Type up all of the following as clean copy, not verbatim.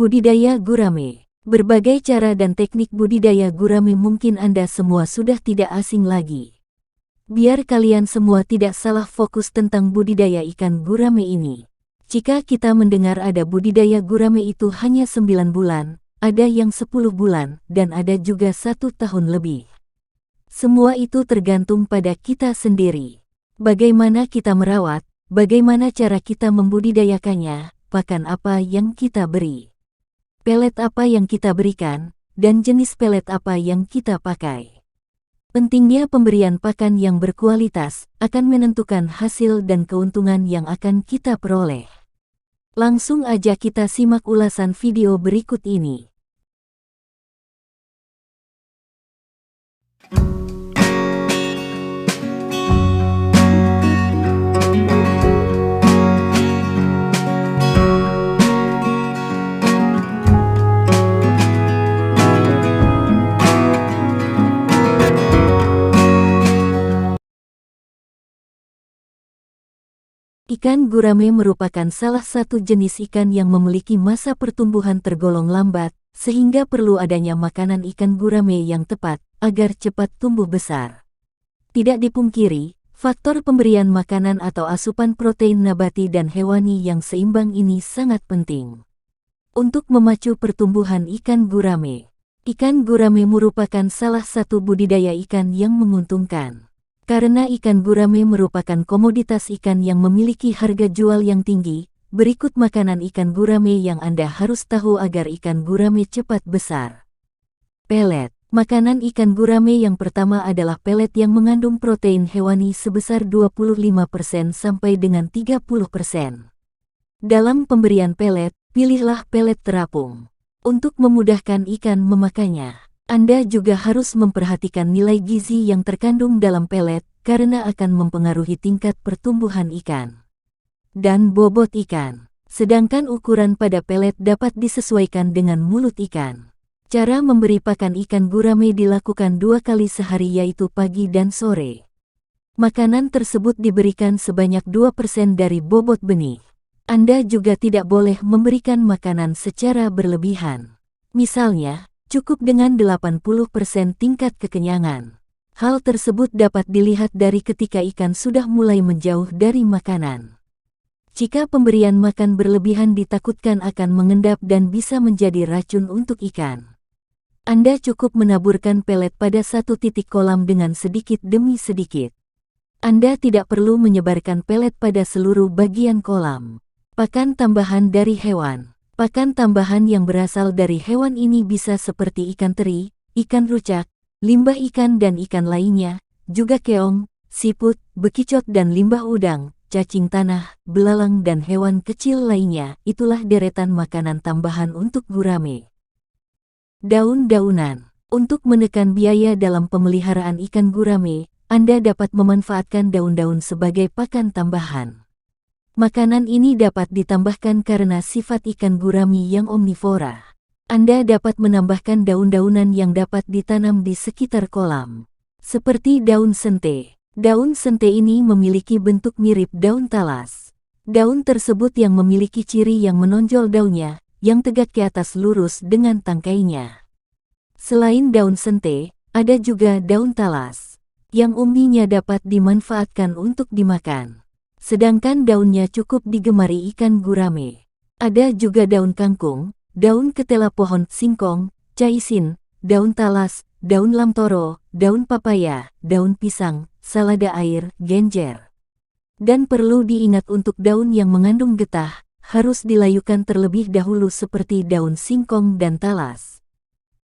Budidaya gurame. Berbagai cara dan teknik budidaya gurame mungkin Anda semua sudah tidak asing lagi. Biar kalian semua tidak salah fokus tentang budidaya ikan gurame ini. Jika kita mendengar ada budidaya gurame itu hanya 9 bulan, ada yang 10 bulan, dan ada juga 1 tahun lebih. Semua itu tergantung pada kita sendiri. Bagaimana kita merawat, bagaimana cara kita membudidayakannya, pakan apa yang kita beri, pelet apa yang kita berikan, dan jenis pelet apa yang kita pakai. Pentingnya pemberian pakan yang berkualitas akan menentukan hasil dan keuntungan yang akan kita peroleh. Langsung aja kita simak ulasan video berikut ini. Ikan gurame merupakan salah satu jenis ikan yang memiliki masa pertumbuhan tergolong lambat, sehingga perlu adanya makanan ikan gurame yang tepat agar cepat tumbuh besar. Tidak dipungkiri, faktor pemberian makanan atau asupan protein nabati dan hewani yang seimbang ini sangat penting untuk memacu pertumbuhan ikan gurame. Ikan gurame merupakan salah satu budidaya ikan yang menguntungkan. Karena ikan gurame merupakan komoditas ikan yang memiliki harga jual yang tinggi, berikut makanan ikan gurame yang Anda harus tahu agar ikan gurame cepat besar. Pelet. Makanan ikan gurame yang pertama adalah pelet yang mengandung protein hewani sebesar 25% sampai dengan 30%. Dalam pemberian pelet, pilihlah pelet terapung. Untuk memudahkan ikan memakannya, Anda juga harus memperhatikan nilai gizi yang terkandung dalam pelet karena akan mempengaruhi tingkat pertumbuhan ikan dan bobot ikan. Sedangkan ukuran pada pelet dapat disesuaikan dengan mulut ikan. Cara memberi pakan ikan gurame dilakukan 2 kali sehari yaitu pagi dan sore. Makanan tersebut diberikan sebanyak 2% dari bobot benih. Anda juga tidak boleh memberikan makanan secara berlebihan. Misalnya, cukup dengan 80% tingkat kekenyangan. Hal tersebut dapat dilihat dari ketika ikan sudah mulai menjauh dari makanan. Jika pemberian makan berlebihan ditakutkan akan mengendap dan bisa menjadi racun untuk ikan. Anda cukup menaburkan pelet pada satu titik kolam dengan sedikit demi sedikit. Anda tidak perlu menyebarkan pelet pada seluruh bagian kolam. Pakan tambahan dari hewan. Pakan tambahan yang berasal dari hewan ini bisa seperti ikan teri, ikan rucak, limbah ikan dan ikan lainnya, juga keong, siput, bekicot dan limbah udang, cacing tanah, belalang dan hewan kecil lainnya. Itulah deretan makanan tambahan untuk gurame. Daun-daunan. Untuk menekan biaya dalam pemeliharaan ikan gurame, Anda dapat memanfaatkan daun-daun sebagai pakan tambahan. Makanan ini dapat ditambahkan karena sifat ikan gurame yang omnivora. Anda dapat menambahkan daun-daunan yang dapat ditanam di sekitar kolam. Seperti daun sente. Daun sente ini memiliki bentuk mirip daun talas. Daun tersebut yang memiliki ciri yang menonjol daunnya, yang tegak ke atas lurus dengan tangkainya. Selain daun sente, ada juga daun talas, yang umbinya dapat dimanfaatkan untuk dimakan. Sedangkan daunnya cukup digemari ikan gurame. Ada juga daun kangkung, daun ketela pohon singkong, caisin, daun talas, daun lamtoro, daun papaya, daun pisang, salada air, genjer. Dan perlu diingat untuk daun yang mengandung getah, harus dilayukan terlebih dahulu seperti daun singkong dan talas.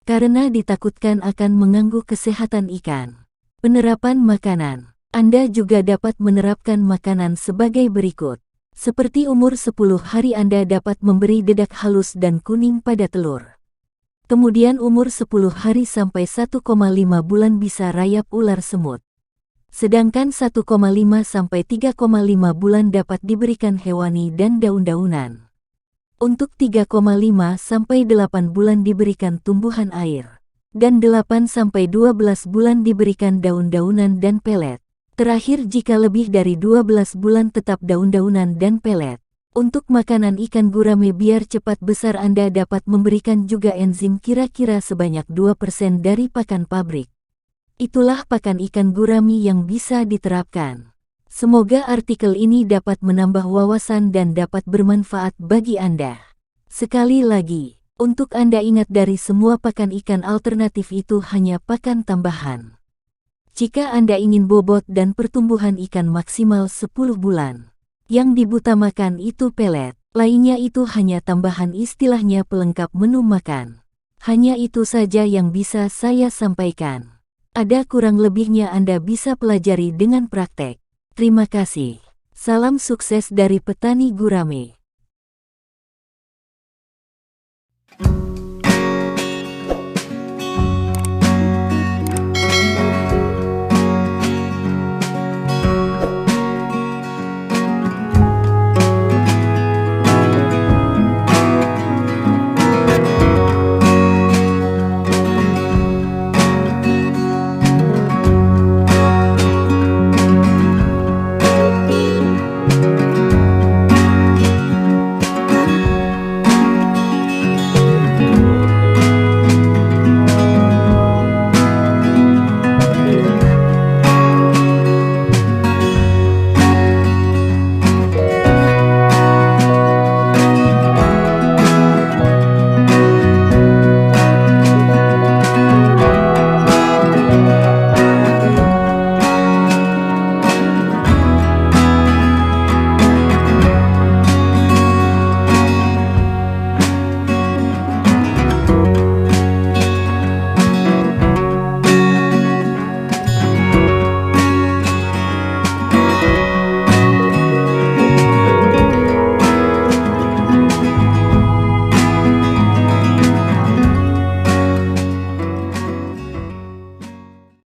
Karena ditakutkan akan mengganggu kesehatan ikan. Penerapan makanan. Anda juga dapat menerapkan makanan sebagai berikut. Seperti umur 10 hari Anda dapat memberi dedak halus dan kuning pada telur. Kemudian umur 10 hari sampai 1,5 bulan bisa rayap ular semut. Sedangkan 1,5 sampai 3,5 bulan dapat diberikan hewani dan daun-daunan. Untuk 3,5 sampai 8 bulan diberikan tumbuhan air. Dan 8 sampai 12 bulan diberikan daun-daunan dan pelet. Terakhir jika lebih dari 12 bulan tetap daun-daunan dan pelet. Untuk makanan ikan gurame biar cepat besar Anda dapat memberikan juga enzim kira-kira sebanyak 2% dari pakan pabrik. Itulah pakan ikan gurami yang bisa diterapkan. Semoga artikel ini dapat menambah wawasan dan dapat bermanfaat bagi Anda. Sekali lagi, untuk Anda ingat dari semua pakan ikan alternatif itu hanya pakan tambahan. Jika Anda ingin bobot dan pertumbuhan ikan maksimal 10 bulan, yang diutamakan itu pelet, lainnya itu hanya tambahan istilahnya pelengkap menu makan. Hanya itu saja yang bisa saya sampaikan. Ada kurang lebihnya Anda bisa pelajari dengan praktek. Terima kasih. Salam sukses dari petani gurame.